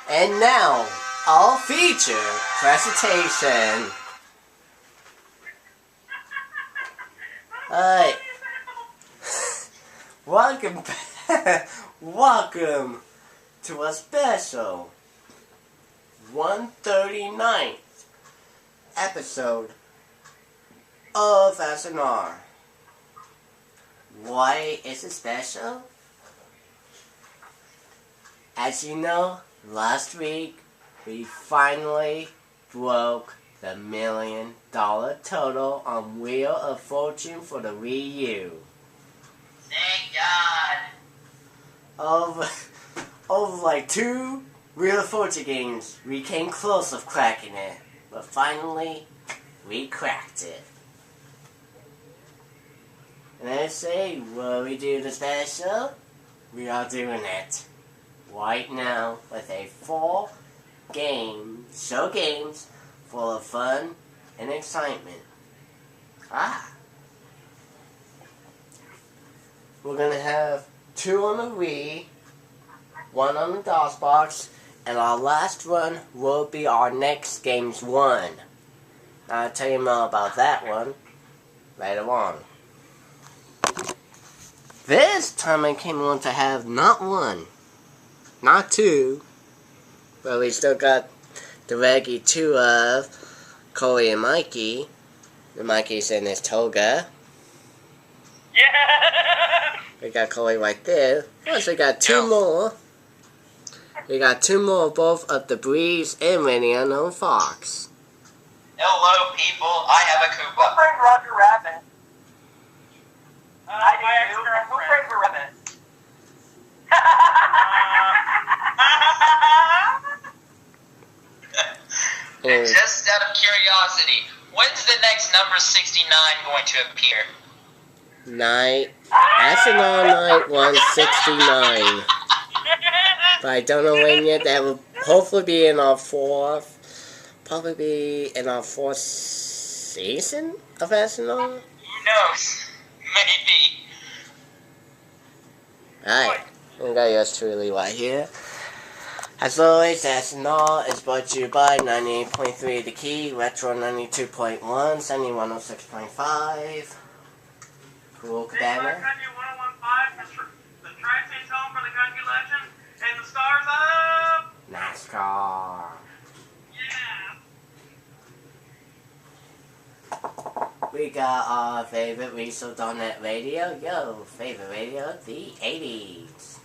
And now, our feature presentation. Alright. Welcome back. Welcome to a special 139th episode of SNR. Why is it special? As you know, last week we finally broke the $1 million total on Wheel of Fortune for the Wii U. Thank God! Over like 2 Wheel of Fortune games, we came close of cracking it. But finally, we cracked it. And I say, will we do the special? We are doing it right now with a 4-game show games full of fun and excitement. We're gonna have 2 on the Wii, 1 on the DOS box, and our last one will be our next game's one. I'll tell you more about that one later on. This time I came on to have not 1, not 2, but we still got the Reggie 2 of Chloe and Mikey. The Mikey's in his toga. Yeah! We got Chloe right there. Plus we got 2 more. We got 2 more, both of the Breeze and Randy Unknown Fox. Hello, people. I have a Koopa. Who framed Roger Rabbit? My ex-girlfriend. Who framed Rabbit? And just out of curiosity, when's the next number 69 going to appear? SNR Night 169. But I don't know when yet. That will hopefully be in our 4th. Probably be in our 4th season of SNR. Who knows? Maybe. Alright. We got yours truly right here. As always, SNR is brought to you by 98.3 The Key, Retro 92.1, 7106.5. Cool Cabana. Country 1015, the Tri-State's home for the country legend, and the stars up! NASCAR. Yeah! We got our favorite Weasel.net radio. Yo, favorite radio of the 80s.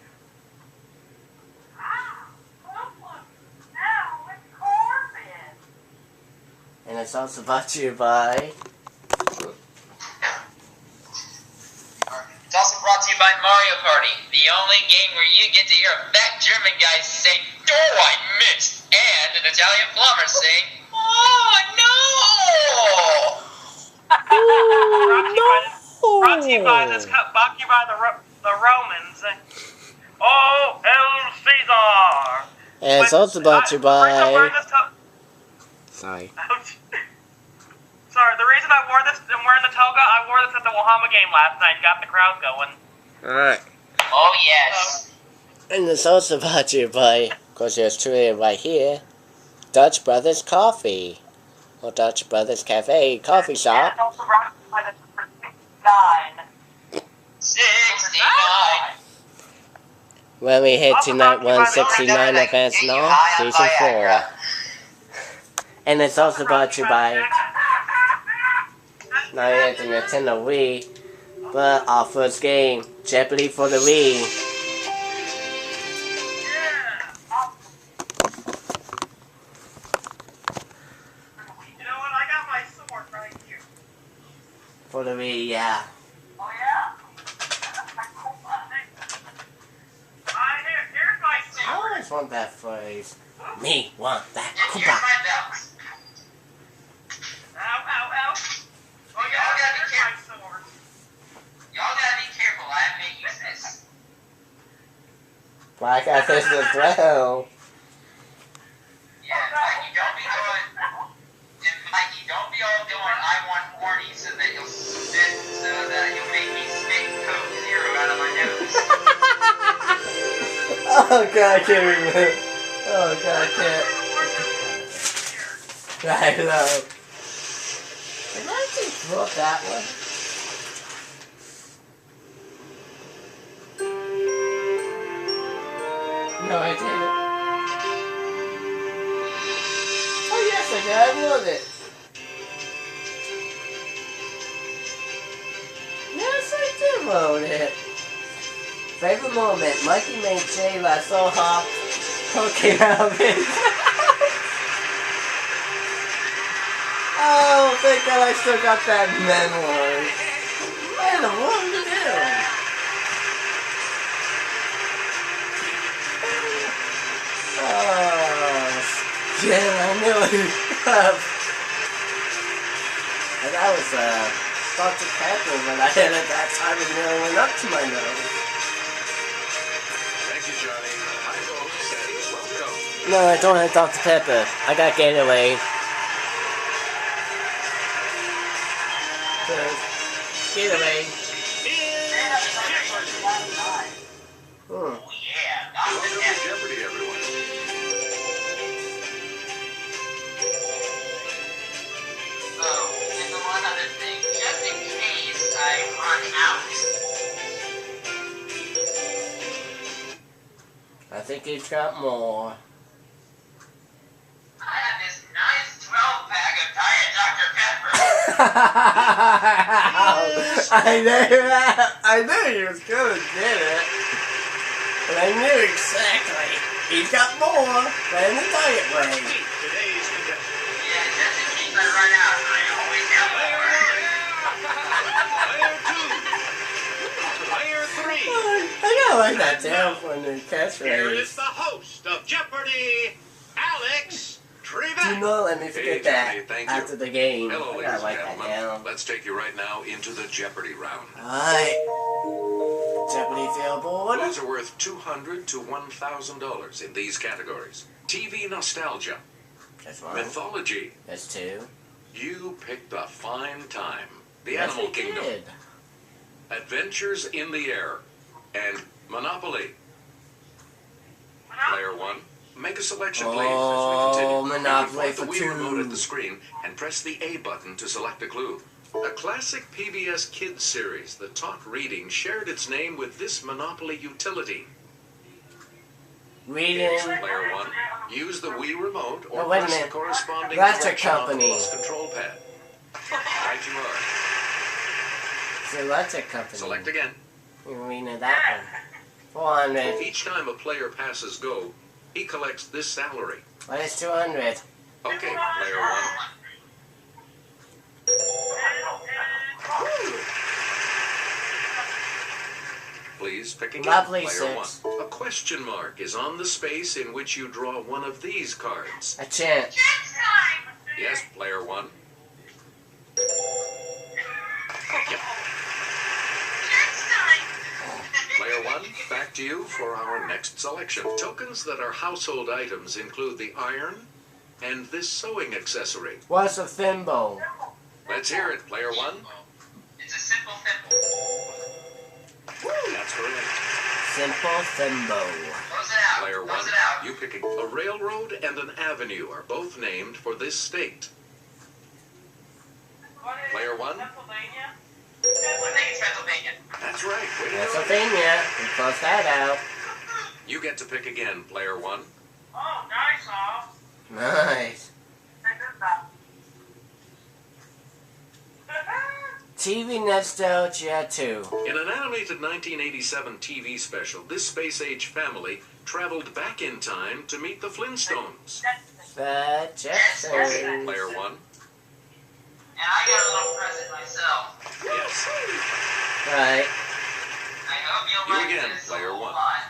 And it's also brought to you by... It's also brought to you by Mario Party, the only game where you get to hear a fat German guy say, "Oh, I missed," and an Italian plumber saying, "Oh, no!" Brought to you by the Romans. Oh, El Caesar! And it's also brought to you by... Sorry. Sorry, the reason I wore this and wearing the toga, I wore this at the Wahama game last night. Got the crowd going. Alright. Oh, yes. And it's also brought to you by, of course, yours truly right here, Dutch Brothers Coffee. Or Dutch Brothers Cafe Coffee Shop. And also brought by the 69. When we hit tonight 169 of SNR, Season 4. And it's also brought to you by not yet the Nintendo Wii, but our first game, Jeopardy for the Wii. You know what? I got my sword right here. For the Wii, yeah. Oh yeah? Here's my I sword. always want that phrase. Me want that And here's Koopa. my belt. Ow, ow, ow. Oh Y'all yeah, gotta be here's my sword. Y'all gotta be careful. I may use this. Well, I got this as well. Yeah, Mikey, don't be going. And Mikey, don't be all going. I want horny so that you'll spit, so that you'll make me spit Coke Zero out of my nose. Oh god, I can't remember. Oh god, I can't. I know. Did I just drop that one? No, I didn't. Oh yes, I did. I won it. Yes, I did won it. Favorite moment: Mikey made Jay laugh so hard, poking out of his. Oh, thank God I still got that memory. Man, what did you do? Oh, Jim, I knew it. And that was Dr. Pepper when I hit it that time and nearly went up to my nose. Thank you, Johnny. Hi, folks, and welcome. No, I don't have Dr. Pepper. I got Gatorade. Gatorade. Oh, yeah. Welcome to Jeopardy, everyone. Oh, and one other thing, just in case I run out. I think he's got more. I have this nice 12-pack of Diet Dr. Pepper. I knew he was gonna get it. But I knew exactly. He's got more than the diet way. Today's contestant. Yeah, just in case I run out, I always have more. Player 2. Player 3. I gotta write that down for a new Here is catchphrase. the host of Jeopardy, Alex Trebek. Do not let me forget that Johnny, thank you. after the game. Hello, I ladies gotta and write that gentlemen. down. Let's take you right now into the Jeopardy round. Alright. Jeopardy field board. Clues are worth $200 to $1,000 in these categories. TV nostalgia, That's one. mythology. That's two. You picked a fine time. The Yes, Animal we Kingdom, did. Adventures in the Air, and Monopoly. Player 1, make a selection, please, Oh, as we continue. Monopoly You can for point the Wii remote two. at the screen and press the A button to select a clue. A classic PBS Kids series that taught reading shared its name with this Monopoly utility. Reading. Player 1, use the Wii remote or Oh, wait a press the minute. corresponding That's a direction on the company. plus control pad. Right you are. So that's a company. Select again. You're reading that one. 400. Each time a player passes go, he collects this salary. What is 200? Okay, player 1. Please pick again, Lovely player 6. 1. A question mark is on the space in which you draw one of these cards. A chance. Next time! Yes, player 1. Yep. Next time! Player 1, back to you for our next selection. Tokens that are household items include the iron and this sewing accessory. What's a thimble? Let's hear it, player 1. It's a simple thimble. That's correct. Simple thimble. Close it out. Player 1, Close it out. you pick a railroad and an avenue are both named for this state. Player 1, Pennsylvania? I think it's Pennsylvania. that's right. Way to go. Pennsylvania. We close that out. You get to pick again, player 1. Oh, nice, huh? Nice. TV Nostalgia 2. In an animated 1987 TV special, this space-age family traveled back in time to meet the Flintstones. The Okay, Jetsons. player 1. And I got a little present myself. Yes. Right. I hope you'll You like again, this player a 1. lot.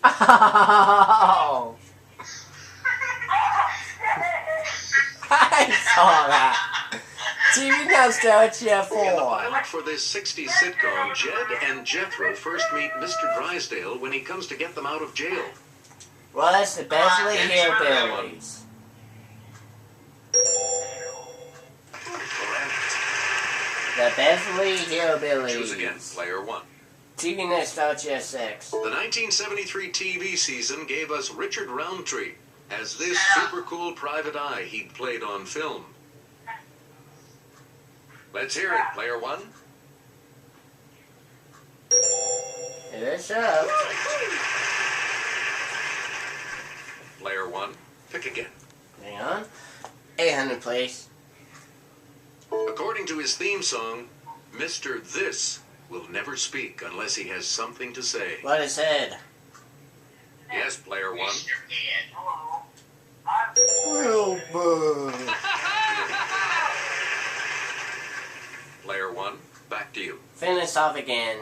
Oh! I saw that. TV Nostalgia In the 4. pilot for this 60s sitcom, Jed and Jethro first meet Mr. Drysdale when he comes to get them out of jail. Well, that's the Beverly Hillbillies. Correct. The Beverly Hillbillies. Choose again, player 1. TV Nostalgia 6. The 1973 TV season gave us Richard Roundtree as this super cool private eye he'd played on film. Let's hear it, player one. It is up. Player one, pick again. Hang on. 800, please. According to his theme song, Mr. This will never speak unless he has something to say. What is it? Yes, player one. Wilbur. Player one, back to you. Finish off again.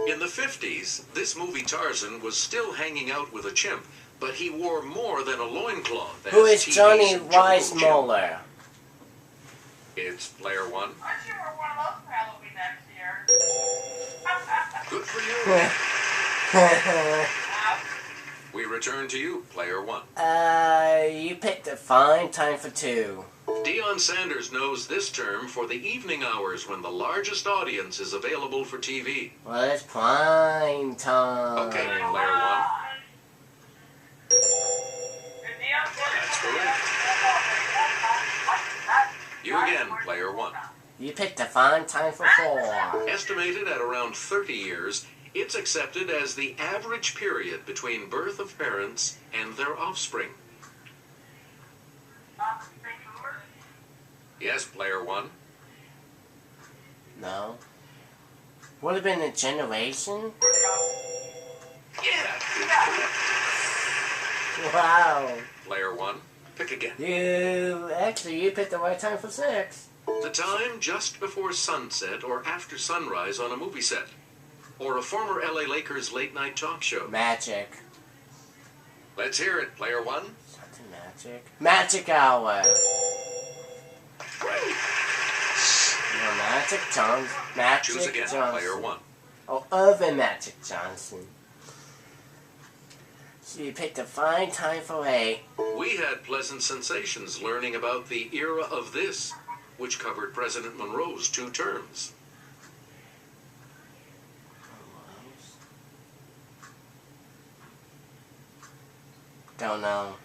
In the 50s, this movie Tarzan was still hanging out with a chimp, but he wore more than a loincloth. Who is TV's Johnny Jungle Weissmuller? Jim. It's player one. I should wear one of those for Halloween next year. Good for you. We return to you, player one. You picked a fine time for 2. Deion Sanders knows this term for the evening hours when the largest audience is available for TV. Well, it's prime time. Okay, player one. That's correct. You again, player one. You picked a fine time for 4. Estimated at around 30 years, it's accepted as the average period between birth of parents and their offspring. Yes, player one. No. Would have been a generation? Yeah. Wow. Player one, pick again. You picked the right time for 6. The time just before sunset or after sunrise on a movie set. Or a former LA Lakers late night talk show. Magic. Let's hear it, player one. Something magic. Magic Hour. Right. No, Magic Johnson. Magic Choose again, Johnson. player one. Oh, Irvin Magic Johnson. So you picked a fine time for 8. We had pleasant sensations learning about the era of this, which covered President Monroe's 2 terms. Don't know.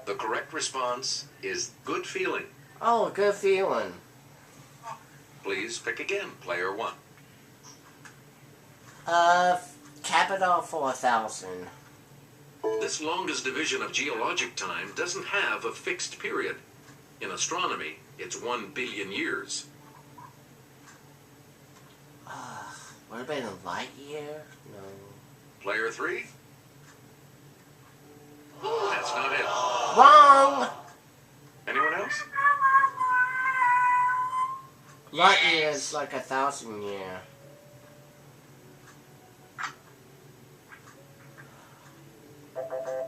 The correct response is good feeling. Oh, good feeling. Please pick again, player one. Capital 4000. This longest division of geologic time doesn't have a fixed period. In astronomy, it's 1 billion years. What about a light year? No. Player three? That's not it. Wrong! Anyone else? Light year is like 1,000 year.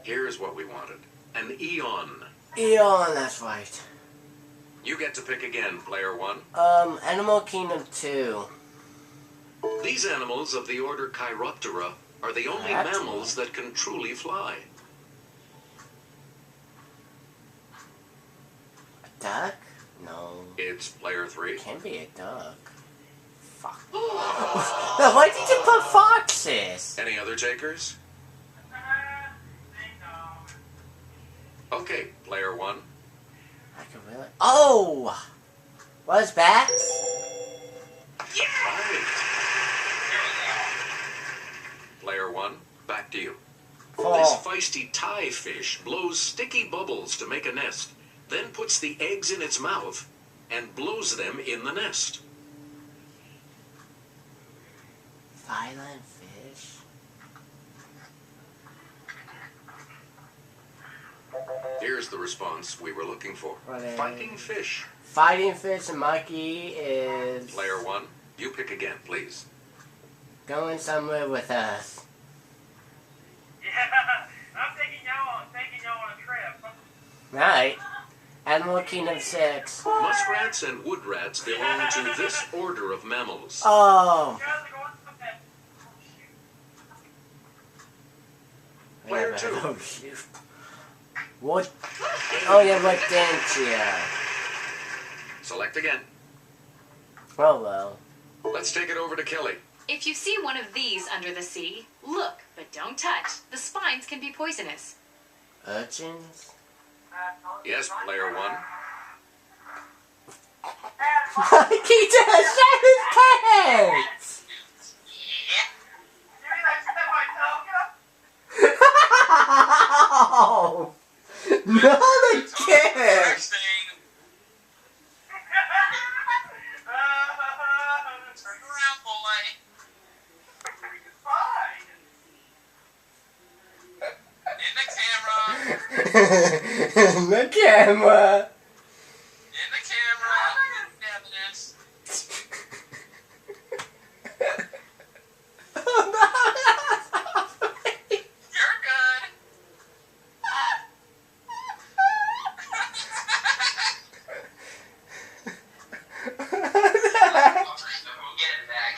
Here's what we wanted. An eon. Eon, that's right. You get to pick again, player one. Animal Kingdom 2. These animals of the order Chiroptera are the only That's mammals that can truly fly. A duck? No. It's player three. Can't be a duck. Fuck. Now, why did you put foxes? Any other takers? Okay, player one. I could really. Oh! Was bats? Right. Player one, back to you. This feisty tie fish blows sticky bubbles to make a nest, then puts the eggs in its mouth and blows them in the nest. Violent fish? Here's the response we were looking for. What is- Fighting fish. Fighting fish and monkey is Player one, you pick again, please. going somewhere with us. Yeah, I'm taking y'all on a trip. Right. Animal Kingdom 6. Muskrats and wood rats belong to this order of mammals. Oh! You guys are going to that. Player two. Oh, shoot. What? Oh, yeah, what dance, yeah. Select again. Oh, well. Let's take it over to Kelly. If you see one of these under the sea, look, but don't touch. The spines can be poisonous. Urchins? Yes, player 1. He just shut his pants! Oh! Not again! Next thing. Turn around, boy. In the camera. In the camera! In the camera. Evidence. You're good. Get it back.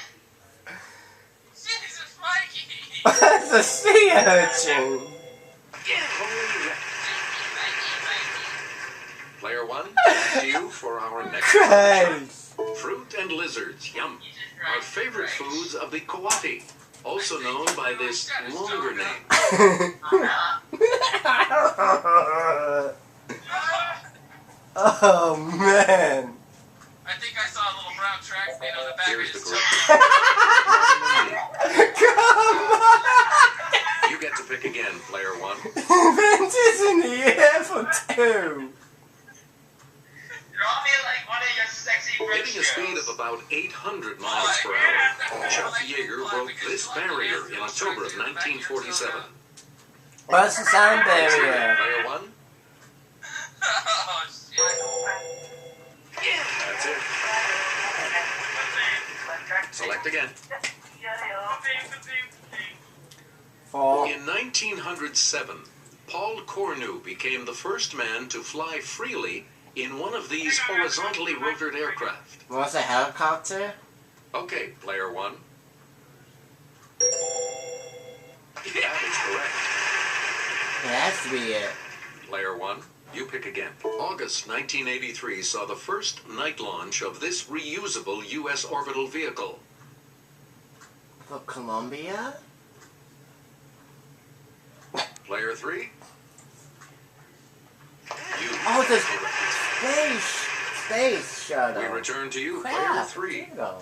Jesus, Mikey. That's a sea urchin! Player 1, to you for our next Christ! fruit and lizards. Yum. Our favorite foods of the coati, also known by this longer name. Oh man! I think I saw a little brown track made on the back Here's of the his correct. Come on! You get to pick again, player 1. Vince is in the air for 2! Draw me like one of your sexy French Hitting a speed of about 800 miles per hour, Chuck Yeager broke this barrier in October of 1947. What's the sound barrier? Player 1, Oh, shit. that's it. Select again. 4. In 1907, Paul Cornu became the first man to fly freely in one of these horizontally rotored aircraft. What's a helicopter? Okay, player 1. That is correct. Yeah, that's weird. Player 1, you pick again. August 1983 saw the first night launch of this reusable U.S. orbital vehicle. For Colombia? Player 3. You Oh, the correct. space shuttle. We return to you, player Crap, 3. there you go.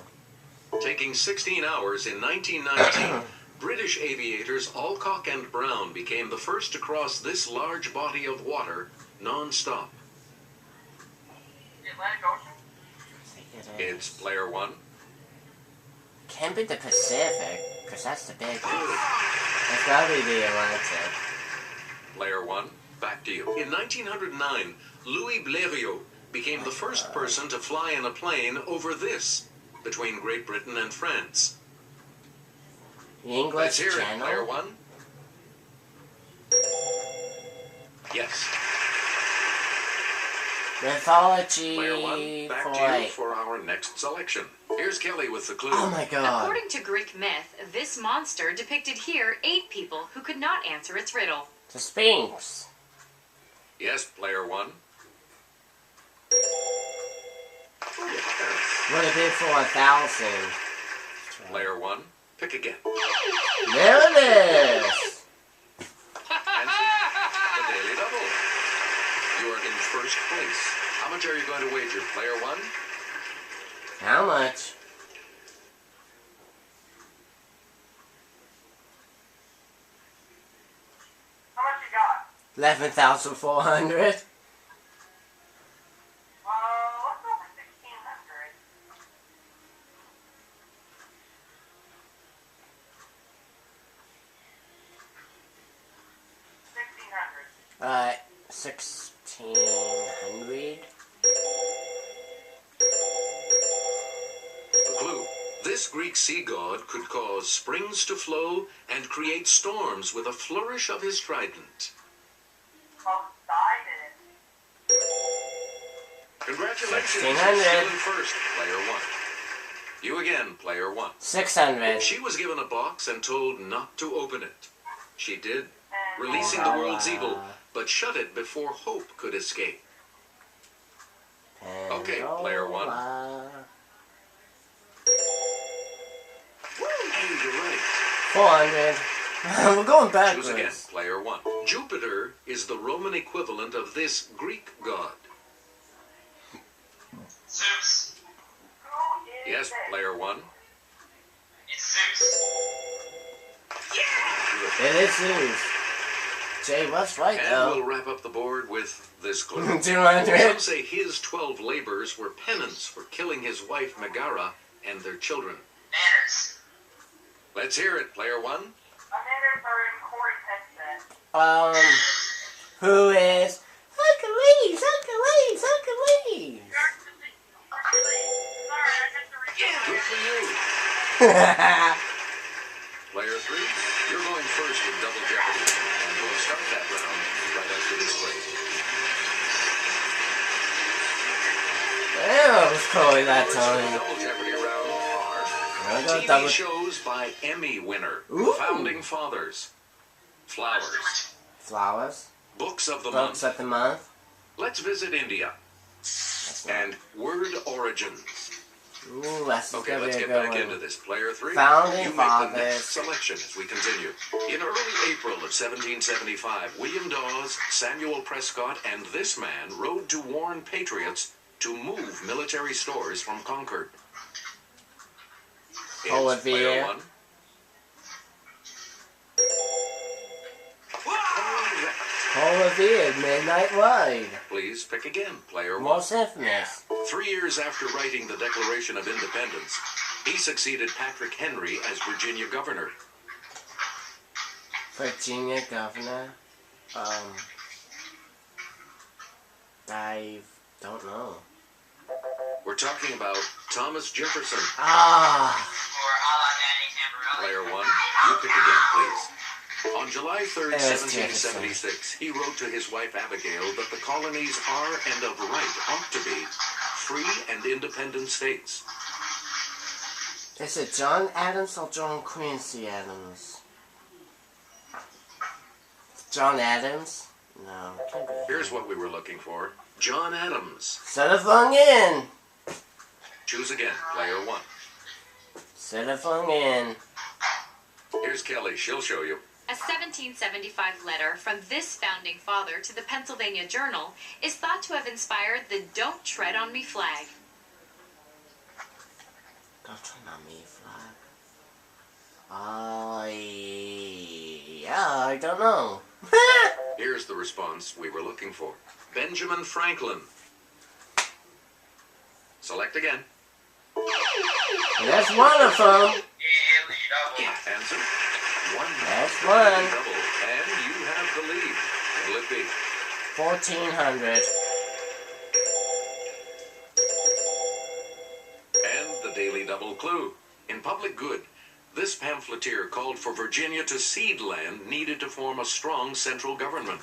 Taking 16 hours in 1919, British aviators Alcock and Brown became the first to cross this large body of water non-stop. The Atlantic Ocean? I think it is. It's player 1. Can't be the Pacific, because that's the big one. It's gotta be the Atlantic. Player 1, back to you. In 1909, Louis Blériot became the first person to fly in a plane over this, between Great Britain and France. The English Let's hear it, Channel? player 1. Yes. Mythology Player 1, back to you for our next selection. Here's Kelly with the clue. Oh my god. According to Greek myth, this monster depicted here 8 people who could not answer its riddle. The Sphinx. Yes, player 1. Yes. Would it be for 1,000? Player 1, pick again. There it is! Answer, the Daily Double. You are in first place. How much are you going to wager, player 1? How much? How much you got? 11,400? Let's go for 1,600. $1,600. 1,600? The clue. This Greek sea god could cause springs to flow and create storms with a flourish of his trident. Poseidon. Congratulations. 1,600. You're still in first, player 1. You again, player 1. 600. She was given a box and told not to open it. She did, releasing the world's evil, but shut it before hope could escape. Okay, player 1. 400. We're going Choose again, backwards. player 1. Jupiter is the Roman equivalent of this Greek god. Zeus. Yes, player 1. It's Zeus. It is Zeus. Jay was right, And though. we'll wrap up the board with this clue. 200. Some say his 12 labors were penance for killing his wife Megara and their children. Manners. Let's hear it, player 1. Who is Hercules? Hercules! Hercules! Good for you. Player 3, you're going first in Double Jeopardy, and we'll start that round right after this break. Damn, it was cold that Words for the time. Double Jeopardy round We're are gonna TV double- shows by Emmy winner, Ooh. Founding Fathers, Flowers, Flowers. Books of the Books Month. of the month. Let's visit India, and word origins. Ooh, that's Okay, gonna let's be a get good back one. into this. Player 3, Founding you make the Fathers. next selection as we continue. In early April of 1775, William Dawes, Samuel Prescott, and this man rode to warn patriots to move military stores from Concord. Is Olivier. player 1. Olivier, Midnight Ride. Please pick again, player 1. Most infamous. 3 years after writing the Declaration of Independence, he succeeded Patrick Henry as Virginia governor. Virginia governor. I don't know. We're talking about Thomas Jefferson. Ah, Or a la Danny Tamborelli. Player 1, you pick again, please. On July 3rd, There's 1776, he wrote to his wife Abigail that the colonies are and of right ought to be free and independent states. is it John Adams or John Quincy Adams? John Adams? No, can't be. Here's what we were looking for. John Adams. Set it phone in. Choose again, player 1. Set it phone in. Here's Kelly, she'll show you. A 1775 letter from this founding father to the Pennsylvania Journal is thought to have inspired the Don't Tread on Me flag. Don't turn on me, flag. Yeah, I don't know. Here's the response we were looking for. Benjamin Franklin. Select again. That's one of them. Answer. One. That's one. Double. And you have the lead. Will it be? 1400. And the Daily Double clue. In Public Good, this pamphleteer called for Virginia to cede land needed to form a strong central government.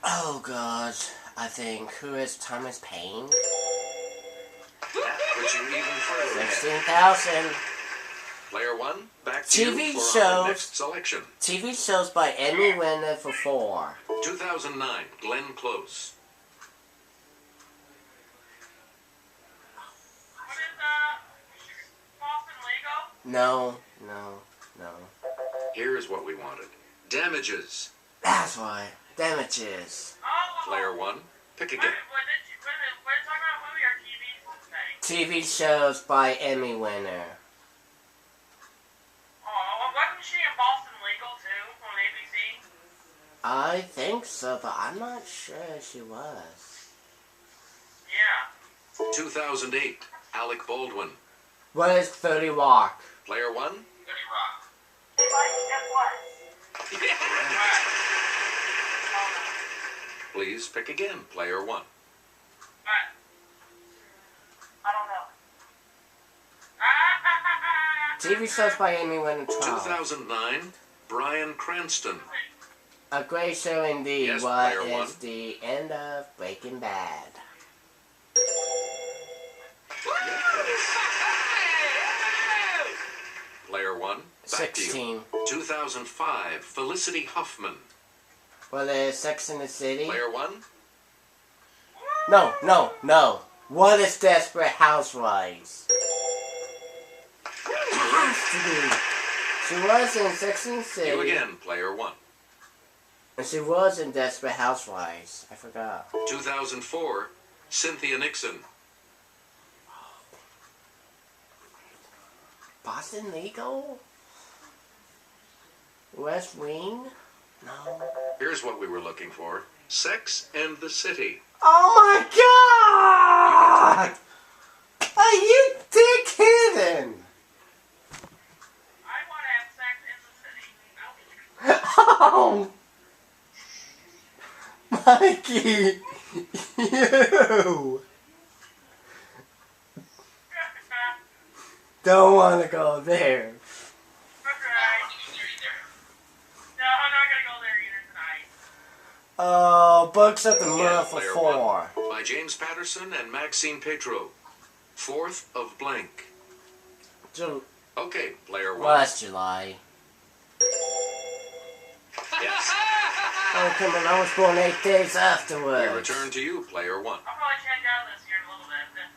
Oh God, I think. Who is Thomas Paine? That puts you even further ahead. 16,000. Player 1, back to TV you for shows. our next selection. TV shows by Emmy winner for 4. 2009, Glenn Close. What is Boston Lego? No. Here's what we wanted. Damages. That's why. Damages. Oh, Player 1, pick What again. are you talking about, movie or TV thing? TV shows by Emmy winner. Oh, wasn't she in Boston Legal too on ABC? I think so, but I'm not sure she was. Yeah. 2008, Alec Baldwin. What is 30 Rock? Player 1, Goody Rock. please pick again. Player 1. Alright. I don't know. TV shows by Emmy winner 12. 2009, Bryan Cranston. A great show indeed. Yes, What player one. is the end of Breaking Bad? Player 1, back to you. 16. 2005, Felicity Huffman. What is Sex in the City? Player 1, No. What is Desperate Housewives? It has to be She was in Sex and the City. You again, player 1. And she was in Desperate Housewives. I forgot. 2004, Cynthia Nixon. Boston Legal? West Wing? No. Here's what we were looking for. Sex and the City. Oh my god! Are you dick-hidden? I want to have sex in the city. Oh! Mikey! You! Don't want to go there. Okay. No, I'm not gonna go there either tonight. Oh, Books of the Again, Month for player 4. 1, by James Patterson and Maxine Petro. 4th of blank. Okay, player 1. Last July. Yes. Oh, come on, I was born 8 days We afterwards. return to you, player 1. I'll probably check out this here in a little bit.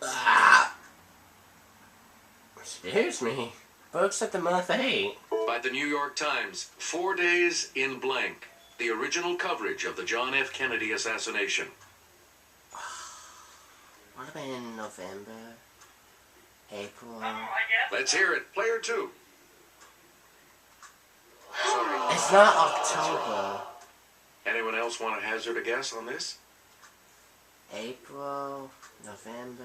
Ah. Excuse me. Books of the Month 8. By the New York Times, 4 days in blank. The original coverage of the John F. Kennedy assassination. What about in November? April? I guess. Let's hear it, player 2. Sorry. It's not October. Anyone else want to hazard a guess on this? April, November,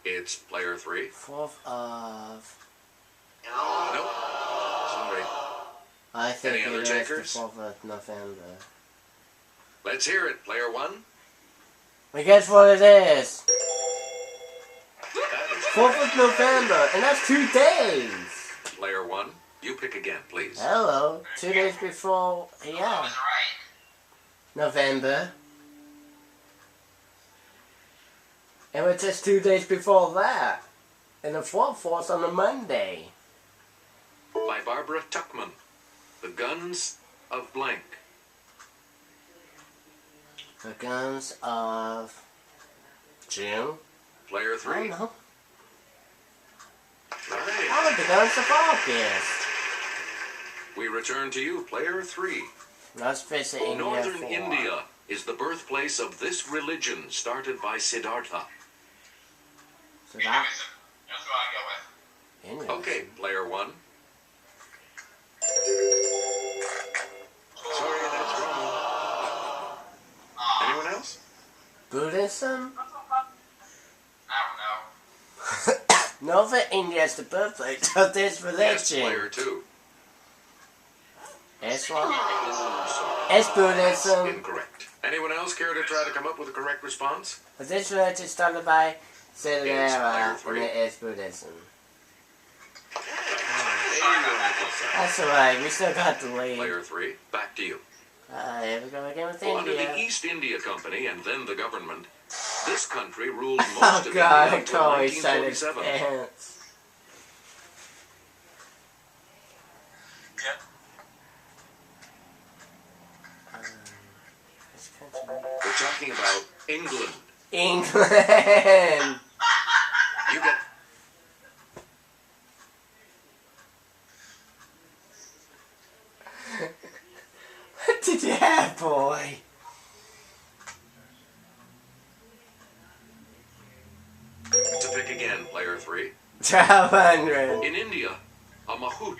It's player 3. 4th of... Nope. Sorry. I think Any it other is takers? the 4th of November. Let's hear it, player 1. Well, guess what it is? That is 4th of November, and that's 2 days. player 1. You pick again, please. Hello, 2 days before, I yeah, was right. November. And it's just 2 days before that. And the 4th falls on a Monday. By Barbara Tuchman. The Guns of Blank. The Guns of June? Player I 3. don't know. Right. Oh, the Guns of August. We return to you, player 3. Let's visit India. Northern 4. India is the birthplace of this religion started by Siddhartha. So that, That's what I go with. India. Okay, player 1. Sorry, that's wrong. Anyone else? Buddhism? I don't know. Northern India is the birthplace of this Yes, religion. player 2. Islam? Sorry. It's Buddhism. Incorrect. Anyone else care to try to come up with a correct response? But this religion started by Siddhartha, It's player and it is Buddhism. There you go, Nicholas. That's alright, we still got the lead. Player 3, back to you. Here we go again with Under India. the East India Company and then the government, this country ruled most Oh of god, India I until can't always sign his 1947. pants. This country. We're talking about England. England! You get What did you have, boy? to pick again, player 3. 1200. In India, a mahout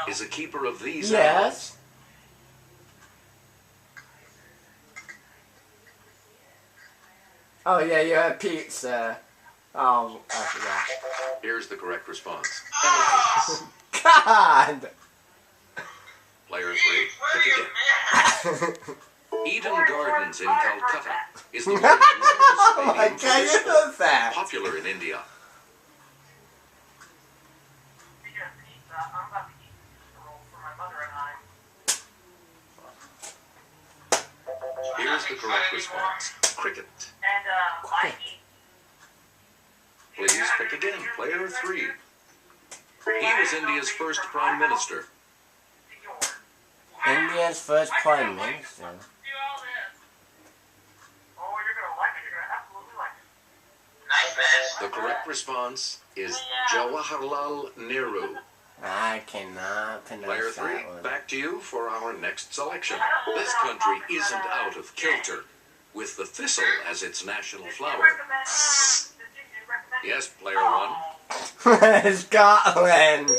is a keeper of these animals. Yes. Oh yeah, you had pizza. Oh, I forgot. Here's the correct response. God! Player 3, pick again. Eden Gardens in Calcutta is the world's Oh my largest god, you stadium for know sport, that! popular in India. Speaking of pizza, I'm about to eat pizza rolls for my mother and I. Here's the correct response. Cricket. And, I eat. Please pick again, player 3. He was India's first prime minister. India's first prime minister. Do all this. Oh, you're gonna like it. You're gonna absolutely like it. Nice The correct response is Jawaharlal Nehru. I cannot Player pronounce 3, that one. back to you for our next selection. This country isn't out of kilter, with the thistle as its national flower. Yes, player 1. Scotland. You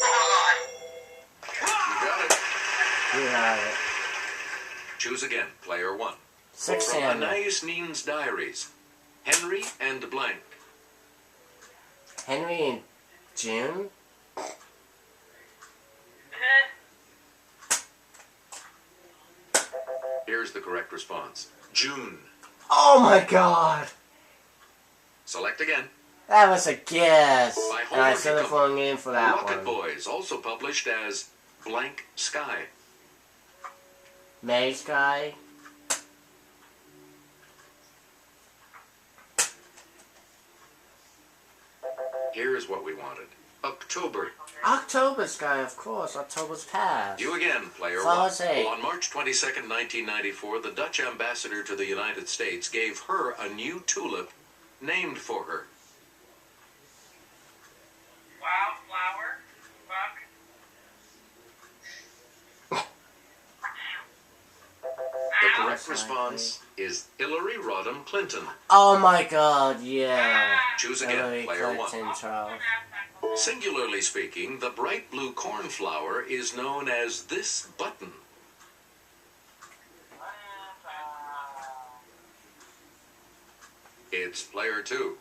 got it. You have it. Choose again, player 1. 6 From and Anais Nin's diaries, Henry and blank. Henry and June. Here's the correct response. June. Oh my god. Select again. That was a guess. By And I Homer should have Hickam. flung in for that Rocket one. Boys, also published as Blank Sky. May Sky. Here's what we wanted. October. October Sky, of course. October's past. You again, player 1. Flowers 8. On March 22nd, 1994, the Dutch ambassador to the United States gave her a new tulip named for her. Wildflower. Fuck. The correct response is Hillary Rodham Clinton. Oh my god, yeah. Choose again, Hillary player 1. Clinton, Charles. Singularly speaking, the bright blue cornflower is known as this button. It's player 2.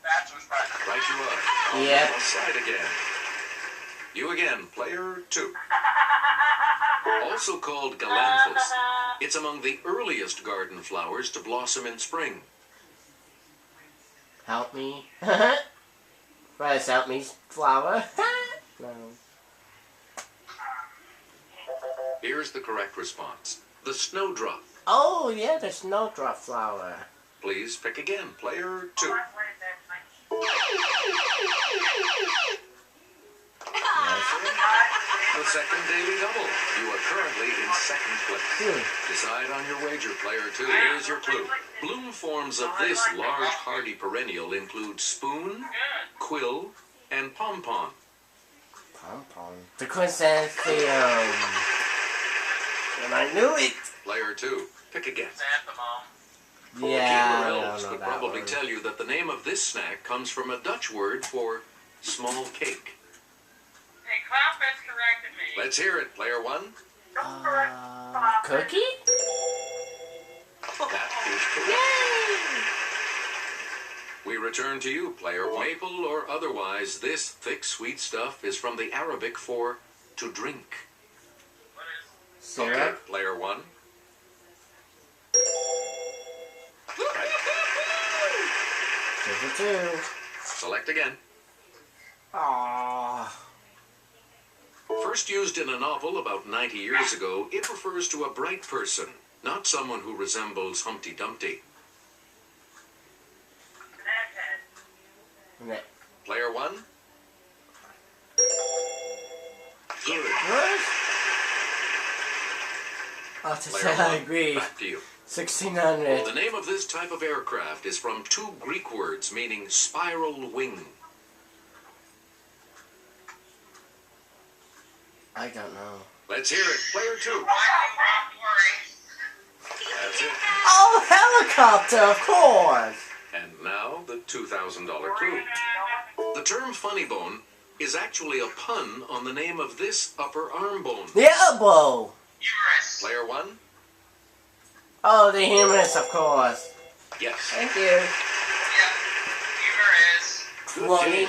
That's what's right. Right you are. On Yep. the side again. You again, player 2. Also called galanthus, it's among the earliest garden flowers to blossom in spring. Help me. Right, help me, flower. No. Here's the correct response. The snowdrop. Oh, yeah, the snowdrop flower. Please pick again, player 2. The second daily double. You are currently in second place. Decide on your wager, player 2. Here's your clue. Bloom forms of this large hardy perennial include spoon, quill, and pom-pom. Pom-pom. The chrysanthemum. And I knew it. Player 2, pick again. Yeah, I Gamer don't elves know would that probably one. tell you that the name of this snack comes from a Dutch word for small cake. Hey, Cloudfish corrected me. Let's hear it, player 1. Cookie? That is correct. We return to you, player 1. Maple or otherwise, this thick, sweet stuff is from the Arabic for to drink. Okay, Syrup? player 1. Right. 2 for 2. Select again. Aww. First used in a novel about 90 years ago, it refers to a bright person, not someone who resembles Humpty Dumpty. Player 1. Good. What? Oh, to Player say I 1, agree. back to you. 1600. The name of this type of aircraft is from 2 Greek words meaning spiral wing. I don't know. Let's hear it, player 2. That's it. Oh, helicopter, of course. And now the $2,000 clue. The term funny bone is actually a pun on the name of this upper arm bone. The elbow. Uterus. Player 1? Oh, the humerus, of course. Yes. Thank you. Yep. Uterus. Good 20. game.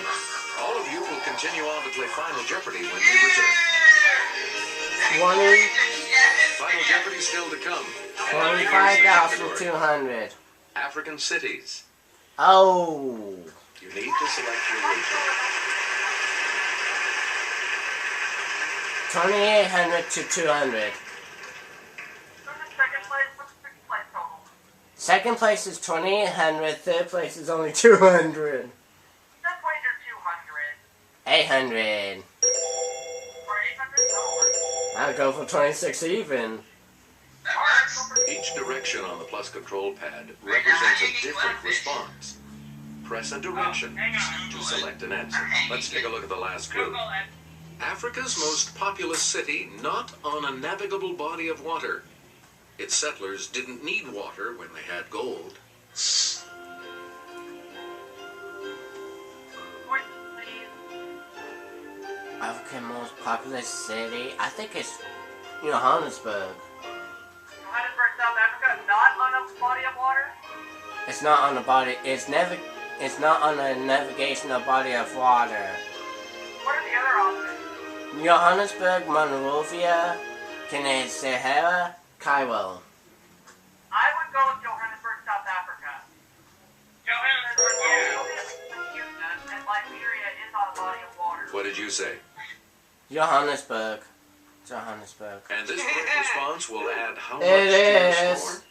All of you will continue on to play Final Jeopardy when we return. 20. Final Jeopardy still to come. 25,200. African cities. Oh. You need to select your wager. 2,800 to 200. Second place is 2,800. Third place is only 200. 800. I'll go for 26 even. That works. Each direction on the plus control pad represents a different response. press a direction to select an answer. Let's take a look at the last clue. Google it. Africa's most populous city, not on a navigable body of water. Its settlers didn't need water when they had gold. Voice, please. African most populous city. I think it's Johannesburg. Johannesburg, South Africa, not on a body of water? It's not on a body. It's not on a navigational body of water. What are the other options? Johannesburg, Monrovia, Kinshasa, Cairo. I would go with Johannesburg, South Africa. Johannesburg, yeah. And Liberia is on a body of water. What did you say? Johannesburg. Johannesburg. And this correct response will add how much It to your is. score?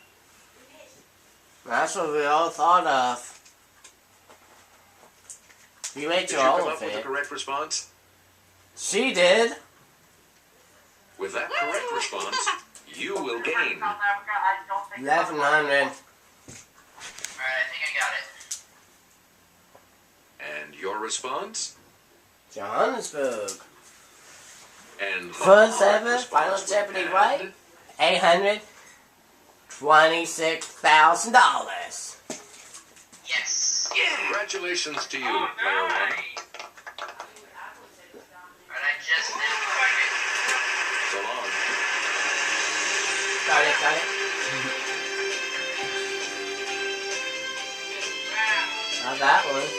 That's what we all thought of. You ate Did your you all come of up with the it. correct response? She did. With that correct response, you will gain. South Africa, I don't think 1100. Alright, I think I got it. And your response? Johannesburg. And the First correct ever response Final would Jeopardy, add- right? $826,000. Yes. Congratulations to you, Oh, player one. nice. Alright, I just did So long. Got it, got it. Not that one.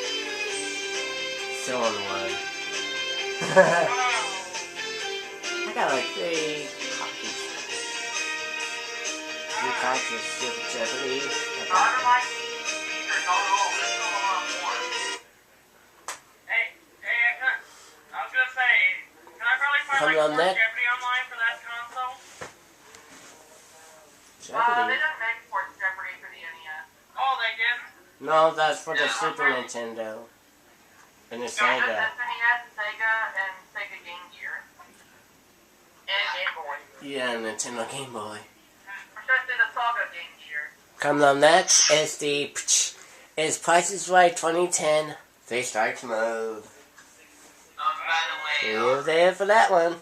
Still on one. I got like 3 copies. 3 copies of Super Jeopardy. I got them. I was gonna say, can I probably find Coming like on Sports next. Jeopardy online for that console? Jeopardy? didn't make Sports Jeopardy for the NES. Oh, they didn't? No, that's for the Super Nintendo. And the Sega. SNES, Sega, and Sega Game Gear. And Game Boy. Yeah, Nintendo Game Boy. Or should I say the Saga Game Gear? Coming up next is Price is Right 2010 Three Strikes Mode. By the way, See you there for that one.